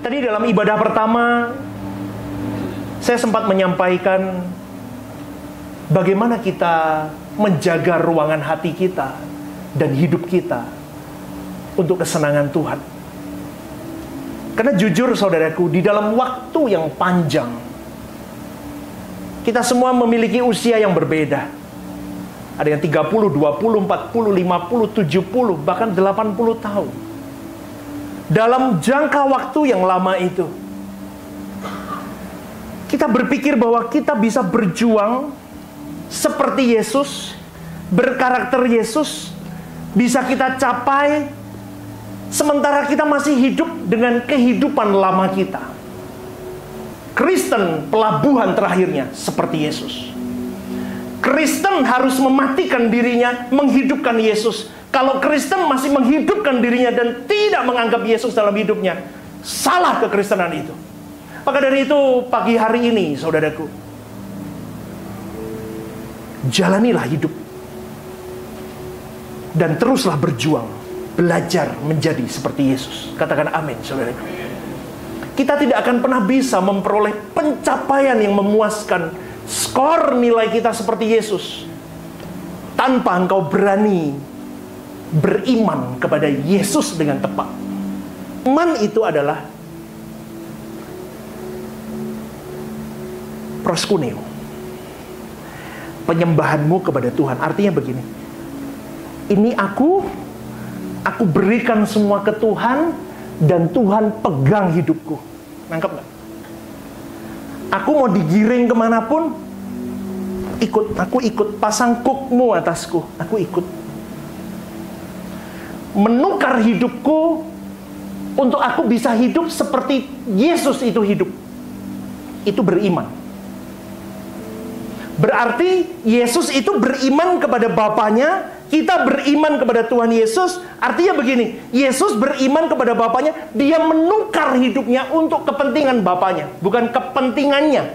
Tadi dalam ibadah pertama, saya sempat menyampaikan bagaimana kita menjaga ruangan hati kita dan hidup kita untuk kesenangan Tuhan. Karena jujur saudaraku, di dalam waktu yang panjang, kita semua memiliki usia yang berbeda. Ada yang 30, 20, 40, 50, 70, bahkan 80 tahun. Dalam jangka waktu yang lama itu, kita berpikir bahwa kita bisa berjuang seperti Yesus, berkarakter Yesus, bisa kita capai, sementara kita masih hidup dengan kehidupan lama kita. Kristen pelabuhan terakhirnya seperti Yesus. Kristen harus mematikan dirinya, menghidupkan Yesus. Kalau Kristen masih menghidupkan dirinya dan tidak menganggap Yesus dalam hidupnya, salah kekristenan itu. Maka dari itu pagi hari ini, saudaraku, jalanilah hidup dan teruslah berjuang, belajar menjadi seperti Yesus. Katakan amin, saudaraku. Kita tidak akan pernah bisa memperoleh pencapaian yang memuaskan, skor nilai kita seperti Yesus, tanpa engkau berani beriman kepada Yesus dengan tepat. Iman itu adalah proskuneo, penyembahanmu kepada Tuhan. Artinya begini, ini aku berikan semua ke Tuhan, dan Tuhan pegang hidupku. Nangkep gak? Aku mau digiring kemanapun, aku ikut. Pasang kukmu atasku, aku ikut. Menukar hidupku untuk aku bisa hidup seperti Yesus itu hidup. Itu beriman. Berarti Yesus itu beriman kepada Bapanya, kita beriman kepada Tuhan Yesus. Artinya begini, Yesus beriman kepada Bapanya, dia menukar hidupnya untuk kepentingan Bapanya, bukan kepentingannya.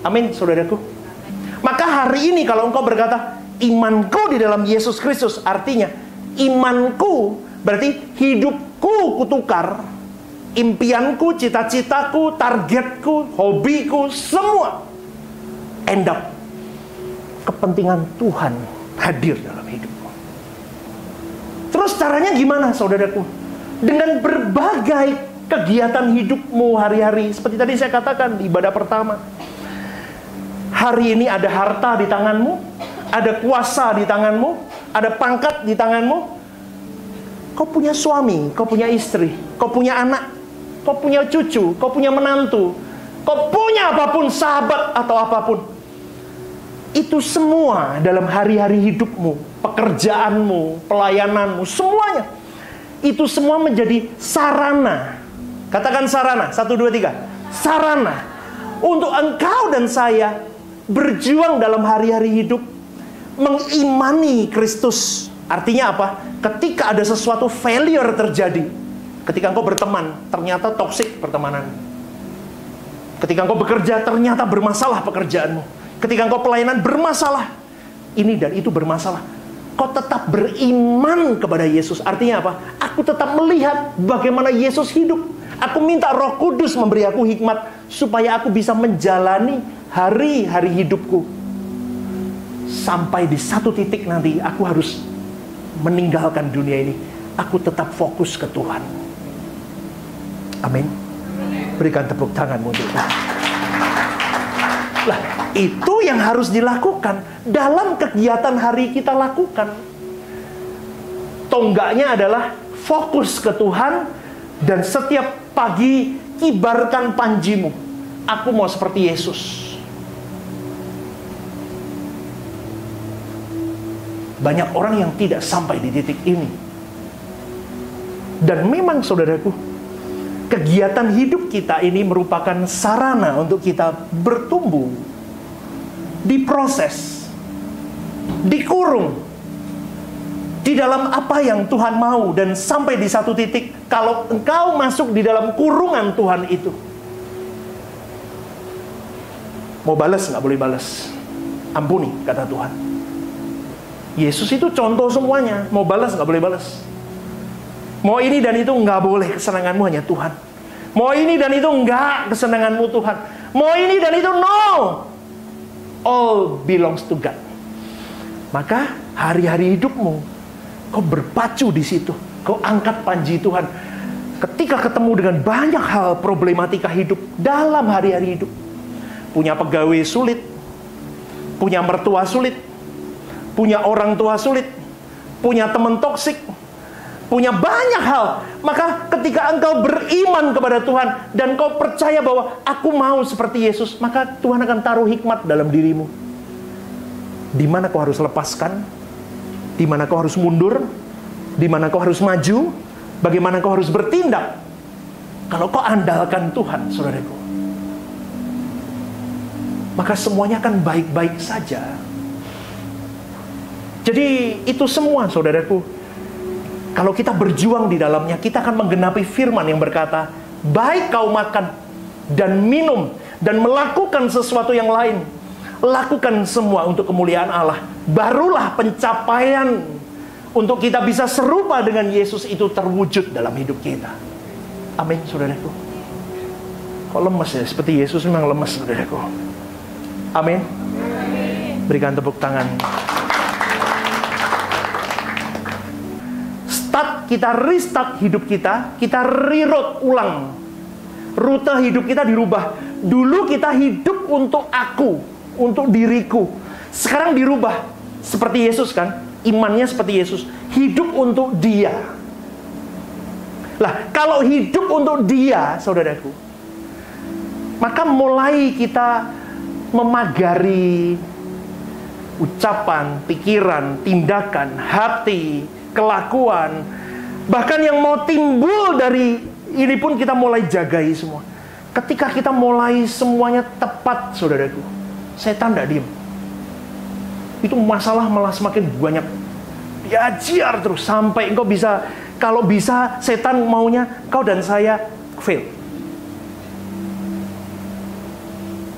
Amin, saudaraku. Maka hari ini kalau engkau berkata, imanku di dalam Yesus Kristus, artinya imanku berarti hidupku kutukar. Impianku, cita-citaku, targetku, hobiku, semua end up kepentingan Tuhan hadir dalam hidupku. Terus caranya gimana, saudaraku? Dengan berbagai kegiatan hidupmu hari-hari. Seperti tadi saya katakan di ibadah pertama, hari ini ada harta di tanganmu, ada kuasa di tanganmu, ada pangkat di tanganmu. Kau punya suami, kau punya istri, kau punya anak, kau punya cucu, kau punya menantu, kau punya apapun, sahabat atau apapun. Itu semua dalam hari-hari hidupmu, pekerjaanmu, pelayananmu, semuanya. Itu semua menjadi sarana. Katakan sarana, 1, 2, 3. Sarana untuk engkau dan saya berjuang dalam hari-hari hidup, mengimani Kristus. Artinya apa? Ketika ada sesuatu failure terjadi, ketika engkau berteman, ternyata toksik pertemanan. Ketika engkau bekerja, ternyata bermasalah pekerjaanmu. Ketika engkau pelayanan, bermasalah. Ini dan itu bermasalah. Kau tetap beriman kepada Yesus. Artinya apa? Aku tetap melihat bagaimana Yesus hidup. Aku minta Roh Kudus memberi aku hikmat, supaya aku bisa menjalani hari-hari hidupku. Sampai di satu titik nanti, aku harus meninggalkan dunia ini. Aku tetap fokus ke Tuhan. Amin. Berikan tepuk tanganmu untuk Tuhan. Lah, itu yang harus dilakukan dalam kegiatan hari kita lakukan. Tonggaknya adalah fokus ke Tuhan, dan setiap pagi kibarkan panjimu. Aku mau seperti Yesus. Banyak orang yang tidak sampai di titik ini. Dan memang saudaraku, kegiatan hidup kita ini merupakan sarana untuk kita bertumbuh, diproses, dikurung di dalam apa yang Tuhan mau. Dan sampai di satu titik, kalau engkau masuk di dalam kurungan Tuhan itu, mau balas nggak boleh balas, ampuni, kata Tuhan. Yesus itu contoh semuanya. Mau balas nggak boleh balas, mau ini dan itu nggak boleh, kesenanganmu hanya Tuhan. Mau ini dan itu enggak kesenanganmu Tuhan. Mau ini dan itu no. All belongs to God. Maka hari-hari hidupmu kau berpacu di situ. Kau angkat panji Tuhan. Ketika ketemu dengan banyak hal problematika hidup dalam hari-hari hidup. Punya pegawai sulit, punya mertua sulit, punya orang tua sulit, punya teman toksik, punya banyak hal. Maka ketika engkau beriman kepada Tuhan dan kau percaya bahwa aku mau seperti Yesus, maka Tuhan akan taruh hikmat dalam dirimu. Di mana kau harus lepaskan, di mana kau harus mundur, di mana kau harus maju, bagaimana kau harus bertindak. Kalau kau andalkan Tuhan, saudaraku, maka semuanya akan baik-baik saja. Jadi itu semua, saudaraku, kalau kita berjuang di dalamnya, kita akan menggenapi firman yang berkata, baik kau makan dan minum dan melakukan sesuatu yang lain, lakukan semua untuk kemuliaan Allah. Barulah pencapaian untuk kita bisa serupa dengan Yesus itu terwujud dalam hidup kita. Amin, saudaraku. Kok lemes ya? Seperti Yesus memang lemes, saudaraku. Amin. Berikan tepuk tangan. Kita restart hidup kita reroute ulang. Rute hidup kita dirubah. Dulu kita hidup untuk aku, untuk diriku. Sekarang dirubah. Seperti Yesus kan? Imannya seperti Yesus. Hidup untuk Dia. Lah, kalau hidup untuk Dia, saudaraku, maka mulai kita memagari ucapan, pikiran, tindakan, hati, kelakuan, bahkan yang mau timbul dari ini pun kita mulai jagai semua. Ketika kita mulai semuanya tepat, saudaraku, setan tidak diam. Itu masalah malah semakin banyak. Diajar terus sampai engkau bisa, kalau bisa setan maunya kau dan saya fail.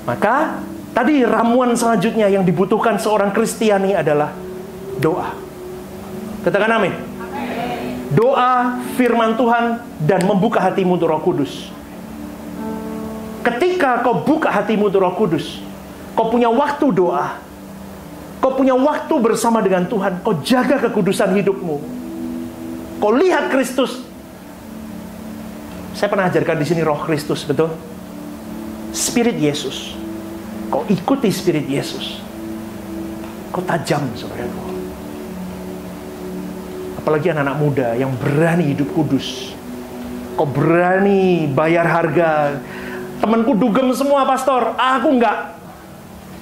Maka tadi ramuan selanjutnya yang dibutuhkan seorang Kristiani adalah doa. Katakan amin. Doa, firman Tuhan, dan membuka hatimu untuk Roh Kudus. Ketika kau buka hatimu untuk Roh Kudus, kau punya waktu doa, kau punya waktu bersama dengan Tuhan, kau jaga kekudusan hidupmu, kau lihat Kristus. Saya pernah ajarkan di sini Roh Kristus, betul? Spirit Yesus. Kau ikuti Spirit Yesus. Kau tajam, saudaraku. Apalagi anak-anak muda yang berani hidup kudus. Kau berani bayar harga. Temanku dugem semua, pastor. Aku enggak.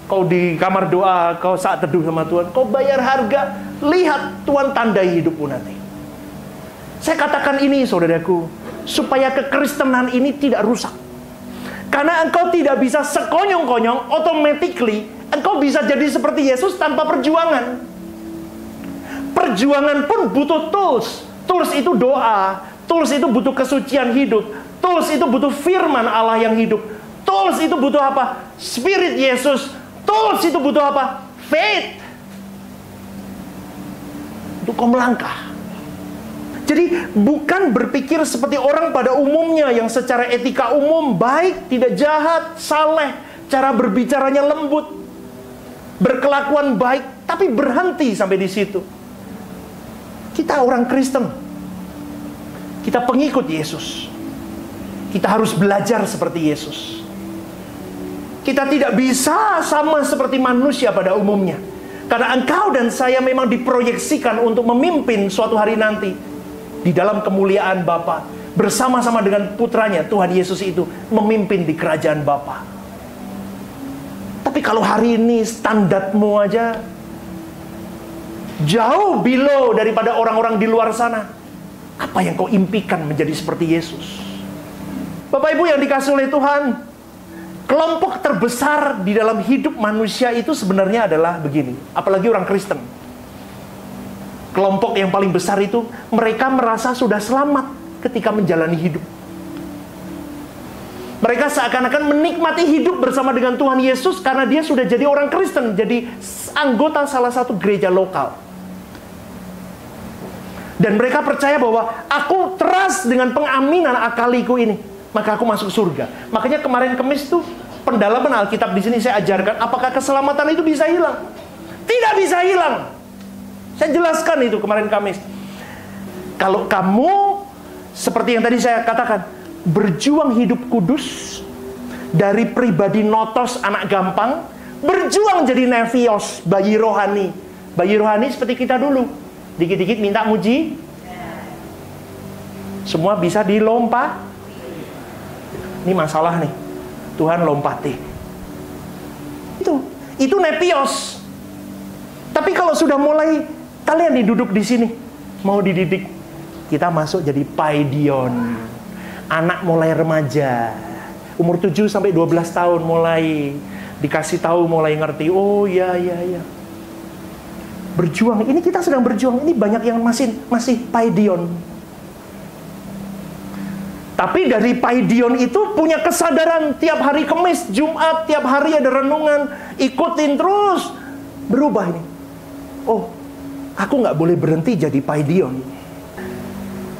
Kau di kamar doa, kau saat teduh sama Tuhan, kau bayar harga. Lihat Tuhan tandai hidupmu nanti. Saya katakan ini, saudaraku, supaya kekristenan ini tidak rusak. Karena engkau tidak bisa sekonyong-konyong, automatically engkau bisa jadi seperti Yesus tanpa perjuangan. Perjuangan pun butuh tools. Tools itu doa. Tools itu butuh kesucian hidup. Tools itu butuh firman Allah yang hidup. Tools itu butuh apa? Spirit Yesus. Tools itu butuh apa? Faith. Untuk kau melangkah. Jadi bukan berpikir seperti orang pada umumnya yang secara etika umum baik, tidak jahat, saleh, cara berbicaranya lembut, berkelakuan baik, tapi berhenti sampai di situ. Kita orang Kristen, kita pengikut Yesus. Kita harus belajar seperti Yesus. Kita tidak bisa sama seperti manusia pada umumnya. Karena engkau dan saya memang diproyeksikan untuk memimpin suatu hari nanti di dalam kemuliaan Bapa, bersama-sama dengan putranya Tuhan Yesus itu memimpin di kerajaan Bapa. Tapi kalau hari ini standarmu aja jauh below daripada orang-orang di luar sana, apa yang kau impikan menjadi seperti Yesus? Bapak Ibu yang dikasihi oleh Tuhan, kelompok terbesar di dalam hidup manusia itu sebenarnya adalah begini, apalagi orang Kristen. Kelompok yang paling besar itu, mereka merasa sudah selamat ketika menjalani hidup. Mereka seakan-akan menikmati hidup bersama dengan Tuhan Yesus karena dia sudah jadi orang Kristen, jadi anggota salah satu gereja lokal. Dan mereka percaya bahwa aku trust dengan pengaminan akaliku ini. maka aku masuk surga. Makanya kemarin Kamis tuh pendalaman Alkitab di sini saya ajarkan, apakah keselamatan itu bisa hilang? Tidak bisa hilang. Saya jelaskan itu kemarin Kamis. Kalau kamu seperti yang tadi saya katakan, berjuang hidup kudus dari pribadi notos anak gampang, berjuang jadi nevios, bayi rohani. Bayi rohani seperti kita dulu, dikit-dikit minta muji, semua bisa dilompat. Ini masalah nih, Tuhan lompati. Itu nepios. Tapi kalau sudah mulai kalian duduk di sini, mau dididik, kita masuk jadi paidion. Anak mulai remaja, umur 7 sampai 12 tahun mulai dikasih tahu, mulai ngerti. Oh ya. Berjuang, ini kita sedang berjuang. Ini banyak yang masih paidion. Tapi dari paidion itu punya kesadaran tiap hari Kamis, Jumat, tiap hari ada renungan, ikutin terus, berubah ini. Oh, aku nggak boleh berhenti jadi paidion.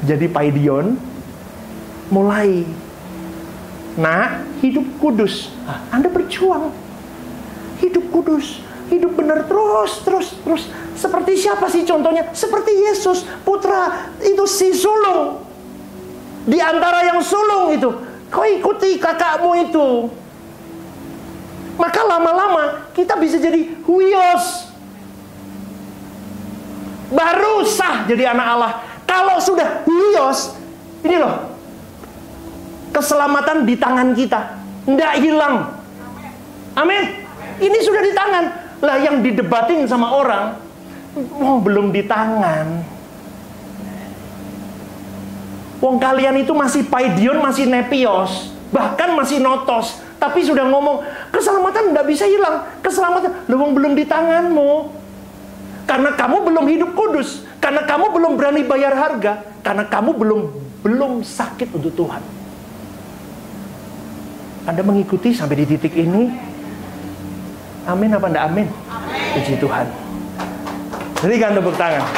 Jadi paidion, mulai. Nah, hidup kudus. Anda berjuang. Hidup kudus, hidup benar terus. Seperti siapa sih contohnya? Seperti Yesus, putra itu si sulung. Di antara yang sulung itu, kau ikuti kakakmu itu. Maka lama-lama kita bisa jadi huios. Baru sah jadi anak Allah. Kalau sudah huios, ini loh, keselamatan di tangan kita, tidak hilang. Amin. Ini sudah di tangan. Lah yang didebatin sama orang, belum di tangan. Wong kalian itu masih paidion, masih nepios, bahkan masih notos, tapi sudah ngomong keselamatan tidak bisa hilang. Keselamatan, wong belum di tanganmu. Karena kamu belum hidup kudus, karena kamu belum berani bayar harga, karena kamu belum sakit untuk Tuhan. Anda mengikuti sampai di titik ini? Amin apa enggak amin? Puji Tuhan. Berikan tepuk tangan.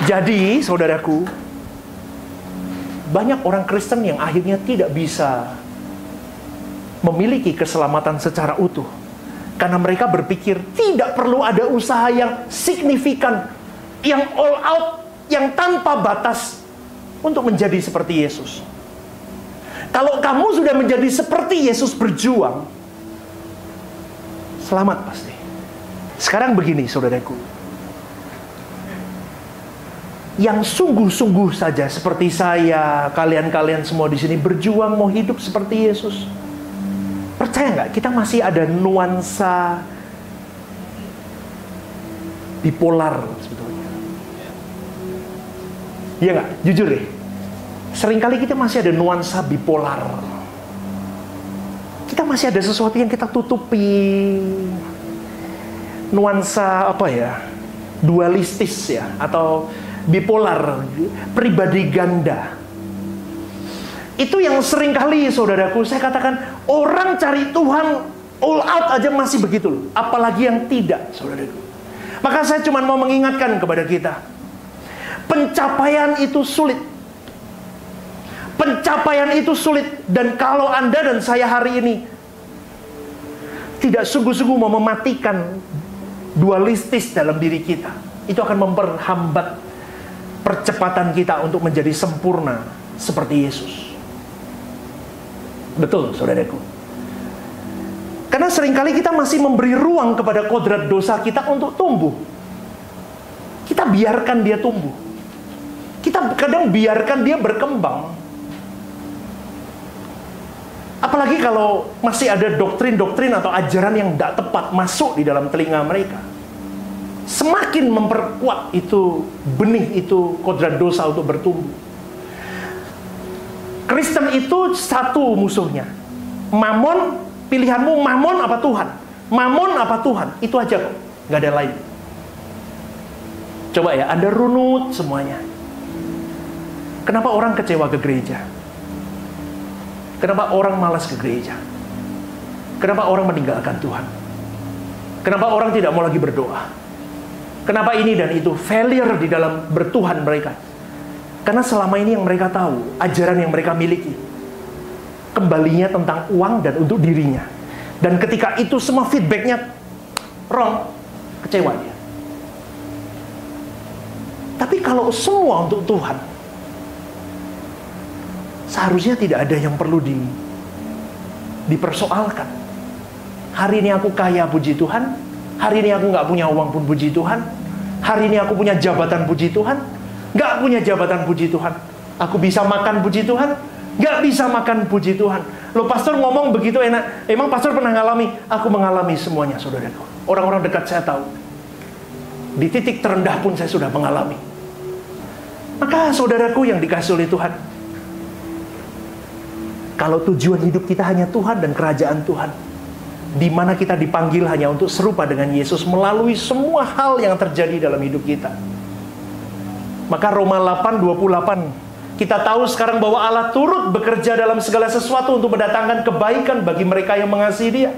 Jadi, saudaraku, banyak orang Kristen yang akhirnya tidak bisa memiliki keselamatan secara utuh. Karena mereka berpikir tidak perlu ada usaha yang signifikan, yang all out, yang tanpa batas untuk menjadi seperti Yesus. Kalau kamu sudah menjadi seperti Yesus berjuang, selamat pasti. Sekarang begini, saudaraku. Yang sungguh-sungguh saja seperti saya, kalian-kalian semua di sini berjuang mau hidup seperti Yesus. Percaya nggak? Kita masih ada nuansa bipolar sebetulnya. Iya nggak? Jujur deh. Seringkali kita masih ada nuansa bipolar. Kita masih ada sesuatu yang kita tutupi. Nuansa apa ya? Dualistis ya, atau bipolar, pribadi ganda. Itu yang seringkali, saudaraku, saya katakan, orang cari Tuhan all out aja masih begitu loh. Apalagi yang tidak, saudaraku. Maka saya cuma mau mengingatkan kepada kita, pencapaian itu sulit. Pencapaian itu sulit. Dan kalau Anda dan saya hari ini tidak sungguh-sungguh mau mematikan dualistis dalam diri kita, itu akan memperhambat percepatan kita untuk menjadi sempurna seperti Yesus. Betul, saudaraku. Karena seringkali kita masih memberi ruang kepada kodrat dosa kita untuk tumbuh. Kita biarkan dia tumbuh. Kita kadang biarkan dia berkembang. Apalagi kalau masih ada doktrin-doktrin atau ajaran yang tidak tepat masuk di dalam telinga mereka. Semakin memperkuat itu benih itu kodrat dosa untuk bertumbuh. Kristen itu satu musuhnya. Mamon, pilihanmu mamon apa Tuhan? Mamon apa Tuhan? Itu aja kok, nggak ada lain. Coba ya, Anda runut semuanya. Kenapa orang kecewa ke gereja? Kenapa orang malas ke gereja? Kenapa orang meninggalkan Tuhan? Kenapa orang tidak mau lagi berdoa? Kenapa ini dan itu? Failure di dalam bertuhan mereka. Karena selama ini yang mereka tahu, ajaran yang mereka miliki, kembalinya tentang uang dan untuk dirinya. Dan ketika itu semua feedbacknya wrong, kecewa dia. Tapi kalau semua untuk Tuhan, seharusnya tidak ada yang perlu dipersoalkan. Hari ini aku kaya, puji Tuhan. Hari ini aku nggak punya uang pun, puji Tuhan. Hari ini aku punya jabatan, puji Tuhan. Nggak punya jabatan, puji Tuhan. Aku bisa makan, puji Tuhan. Nggak bisa makan, puji Tuhan. Loh, pastor ngomong begitu enak. Emang pastor pernah ngalami? Aku mengalami semuanya, saudaraku. Orang-orang dekat saya tahu. Di titik terendah pun saya sudah mengalami. Maka saudaraku yang dikasihi oleh Tuhan, kalau tujuan hidup kita hanya Tuhan dan kerajaan Tuhan, di mana kita dipanggil hanya untuk serupa dengan Yesus melalui semua hal yang terjadi dalam hidup kita. Maka Roma 8:28, kita tahu sekarang bahwa Allah turut bekerja dalam segala sesuatu untuk mendatangkan kebaikan bagi mereka yang mengasihi Dia,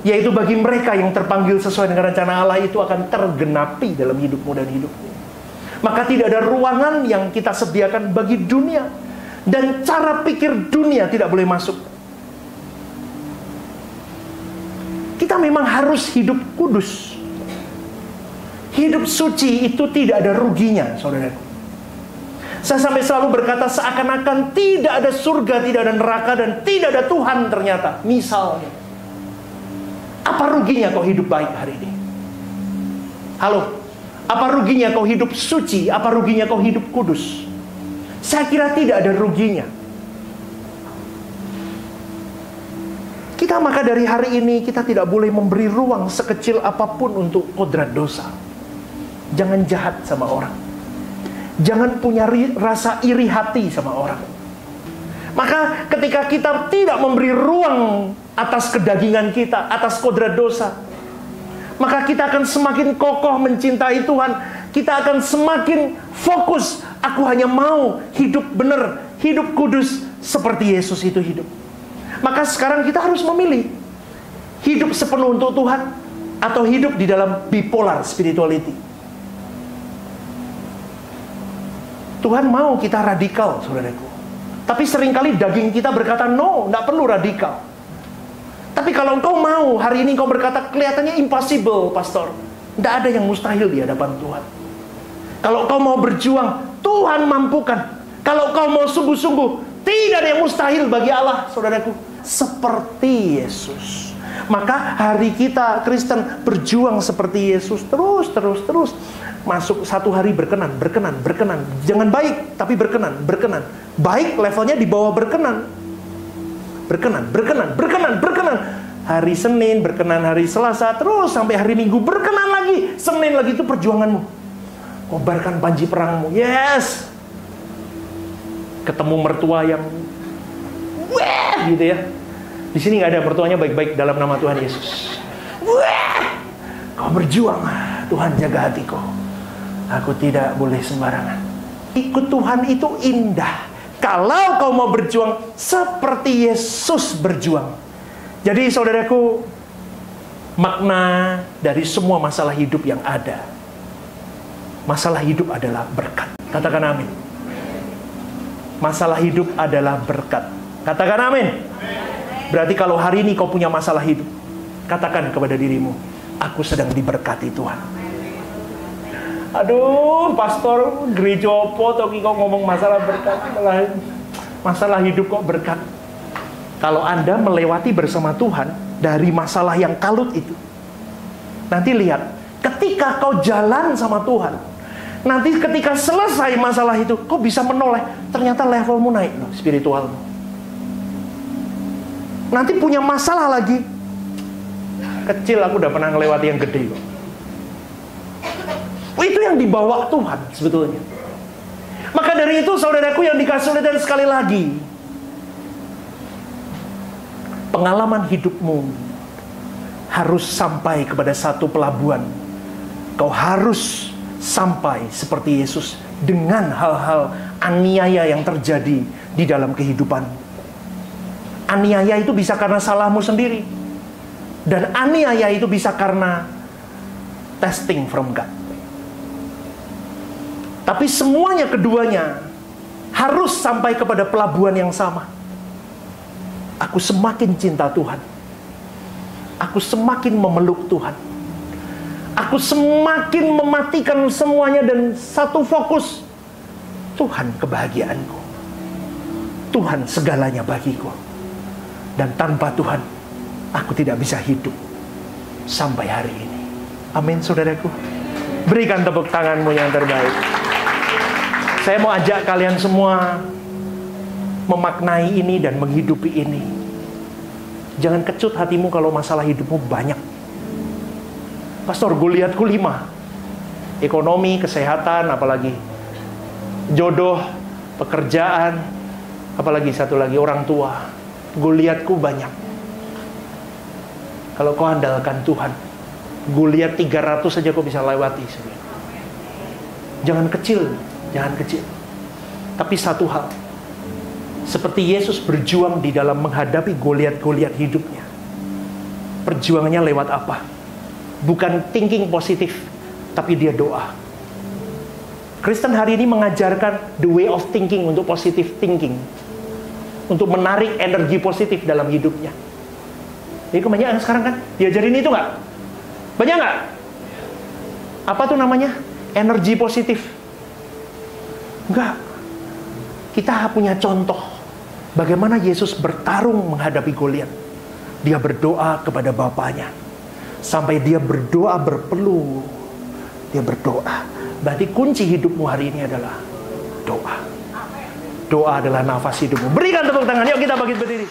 yaitu bagi mereka yang terpanggil sesuai dengan rencana Allah itu akan tergenapi dalam hidupmu dan hidupku. Maka tidak ada ruangan yang kita sediakan bagi dunia, dan cara pikir dunia tidak boleh masuk. Kita memang harus hidup kudus. Hidup suci itu tidak ada ruginya, saudaraku. Saya sampai selalu berkata seakan-akan tidak ada surga, tidak ada neraka, dan tidak ada Tuhan ternyata. Misalnya, apa ruginya kau hidup baik hari ini? Halo? Apa ruginya kau hidup suci? Apa ruginya kau hidup kudus? Saya kira tidak ada ruginya. Kita maka dari hari ini kita tidak boleh memberi ruang sekecil apapun untuk kodrat dosa. Jangan jahat sama orang. Jangan punya rasa iri hati sama orang. Maka ketika kita tidak memberi ruang atas kedagingan kita, atas kodrat dosa, maka kita akan semakin kokoh mencintai Tuhan. Kita akan semakin fokus. Aku hanya mau hidup benar, hidup kudus seperti Yesus itu hidup. Maka sekarang kita harus memilih. Hidup sepenuh untuk Tuhan atau hidup di dalam bipolar spirituality. Tuhan mau kita radikal, saudaraku. Tapi seringkali daging kita berkata, no, tidak perlu radikal. Tapi kalau engkau mau, hari ini engkau berkata, kelihatannya impossible, pastor. Tidak ada yang mustahil di hadapan Tuhan. Kalau engkau mau berjuang, Tuhan mampukan. Kalau engkau mau sungguh-sungguh, tidak ada yang mustahil bagi Allah, saudaraku. Seperti Yesus. Maka hari kita Kristen berjuang seperti Yesus. Terus. Masuk satu hari berkenan. Jangan baik, tapi berkenan. Baik levelnya di bawah berkenan. Berkenan. Hari Senin berkenan, hari Selasa, terus sampai hari Minggu berkenan lagi. Senin lagi, itu perjuanganmu. Kobarkan panji perangmu. Yes. Ketemu mertua yang wah gitu ya. Di sini nggak ada, mertuanya baik-baik dalam nama Tuhan Yesus. Wah, kau berjuang, Tuhan jaga hatiku. Aku tidak boleh sembarangan. Ikut Tuhan itu indah. Kalau kau mau berjuang seperti Yesus berjuang. Jadi saudaraku, makna dari semua masalah hidup yang ada, masalah hidup adalah berkat. Katakan amin. Masalah hidup adalah berkat. Katakan amin. Berarti kalau hari ini kau punya masalah hidup, katakan kepada dirimu, aku sedang diberkati Tuhan. Aduh, pastor, gereja opo toki kok ngomong masalah berkat, masalah hidup kok berkat. Kalau Anda melewati bersama Tuhan dari masalah yang kalut itu, nanti lihat, ketika kau jalan sama Tuhan, nanti ketika selesai masalah itu, kau bisa menoleh, ternyata levelmu naik, spiritualmu. Nanti punya masalah lagi, kecil aku udah pernah ngelewati yang gede kok. Itu yang dibawa Tuhan sebetulnya. Maka dari itu saudaraku yang dikasihi oleh Tuhan, sekali lagi, pengalaman hidupmu harus sampai kepada satu pelabuhan. Kau harus sampai seperti Yesus dengan hal-hal aniaya yang terjadi di dalam kehidupan. Aniaya itu bisa karena salahmu sendiri, dan aniaya itu bisa karena testing from God. Tapi semuanya keduanya harus sampai kepada pelabuhan yang sama. Aku semakin cinta Tuhan. Aku semakin memeluk Tuhan. Aku semakin mematikan semuanya dan satu fokus. Tuhan kebahagiaanku. Tuhan segalanya bagiku. Dan tanpa Tuhan, aku tidak bisa hidup sampai hari ini. Amin, saudaraku. Berikan tepuk tanganmu yang terbaik. Saya mau ajak kalian semua memaknai ini dan menghidupi ini. Jangan kecut hatimu kalau masalah hidupmu banyak. Pastor, Goliatku 5. Ekonomi, kesehatan, apalagi jodoh, pekerjaan, apalagi satu lagi orang tua. Goliatku banyak. Kalau kau andalkan Tuhan, Goliat 300 saja kau bisa lewati. Jangan kecil, jangan kecil. Tapi satu hal, seperti Yesus berjuang di dalam menghadapi Goliat-Goliat hidupnya. Perjuangannya lewat apa? Bukan thinking positif, tapi dia doa. Kristen hari ini mengajarkan the way of thinking untuk positive thinking. Untuk menarik energi positif dalam hidupnya. Jadi kebanyakan sekarang kan diajarin itu nggak? Banyak nggak? Apa tuh namanya? Energi positif. Enggak. Kita punya contoh bagaimana Yesus bertarung menghadapi Goliat. Dia berdoa kepada Bapaknya. Sampai dia berdoa berpeluh. Dia berdoa. Berarti kunci hidupmu hari ini adalah doa. Doa adalah nafas hidupmu. Berikan tepuk tangan. Yuk kita bangkit berdiri.